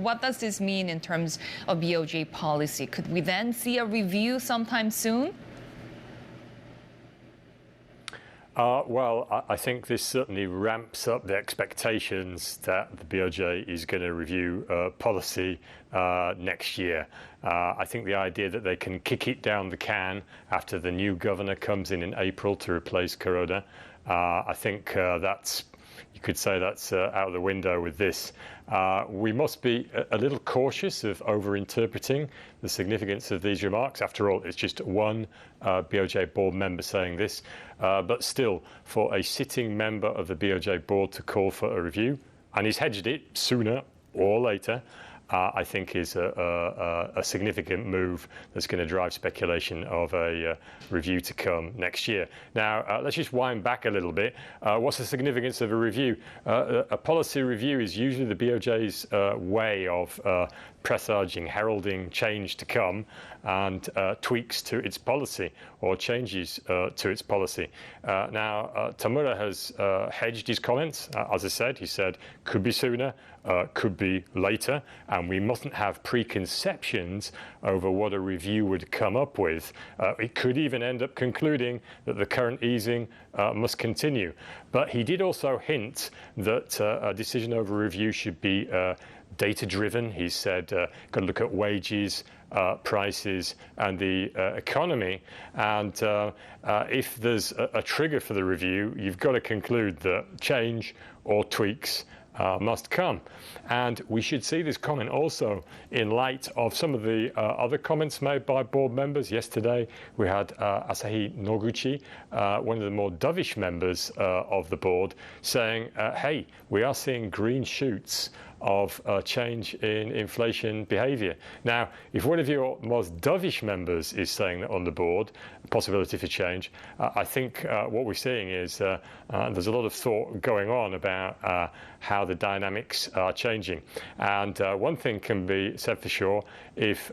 What does this mean in terms of BOJ policy? Could we then see a review sometime soon? Well, I think this certainly ramps up the expectations that the BOJ is going to review policy next year. I think the idea that they can kick it down the can after the new governor comes in April to replace Kuroda, I think you could say that's out of the window with this. We must be a little cautious of over-interpreting the significance of these remarks. After all, it's just one BOJ board member saying this. But still, for a sitting member of the BOJ board to call for a review, and he's hedged it sooner or later, I think is a significant move that's going to drive speculation of a review to come next year. Now, let's just wind back a little bit. What's the significance of a review? A policy review is usually the BOJ's way of presaging, heralding change to come and tweaks to its policy or changes to its policy. Now, Tamura has hedged his comments. As I said, he said could be sooner, could be later, and we mustn't have preconceptions over what a review would come up with. It could even end up concluding that the current easing must continue. But he did also hint that a decision over review should be data-driven. He said, got to look at wages, prices, and the economy. And if there's a trigger for the review, you've got to conclude that change or tweaks must come. And we should see this comment also in light of some of the other comments made by board members. Yesterday, we had Asahi Noguchi, one of the more dovish members of the board, saying, hey, we are seeing green shoots of change in inflation behavior. Now, if one of your most dovish members is saying that on the board, possibility for change, I think what we're seeing is there's a lot of thought going on about how the dynamics are changing. And one thing can be said for sure, if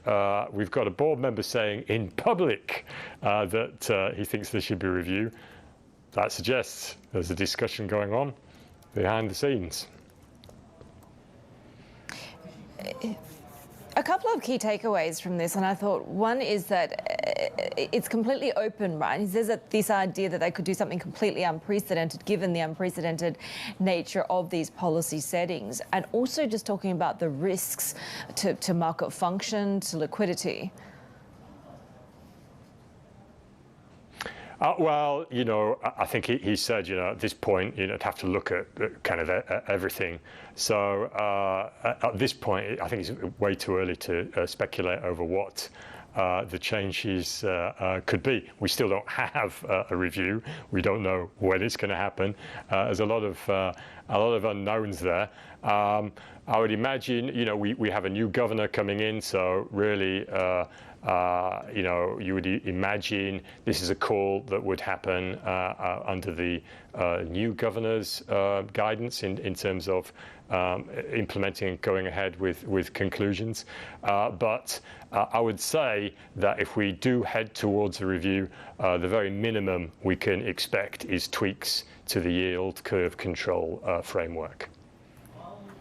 we've got a board member saying in public that he thinks there should be a review, that suggests there's a discussion going on behind the scenes. A couple of key takeaways from this, and I thought one is that it's completely open, right? He says that this idea that they could do something completely unprecedented, given the unprecedented nature of these policy settings, and also just talking about the risks to market function, to liquidity. Well, you know, I think he said, you know, at this point, you know, to have to look at kind of everything. So at this point, I think it's way too early to speculate over what the changes could be. We still don't have a review. We don't know when it's going to happen. There's a lot of unknowns there. I would imagine, you know, we have a new governor coming in, so really. You know, you would imagine this is a call that would happen under the new governor's guidance in terms of implementing and going ahead with conclusions. But I would say that if we do head towards a review, the very minimum we can expect is tweaks to the yield curve control framework.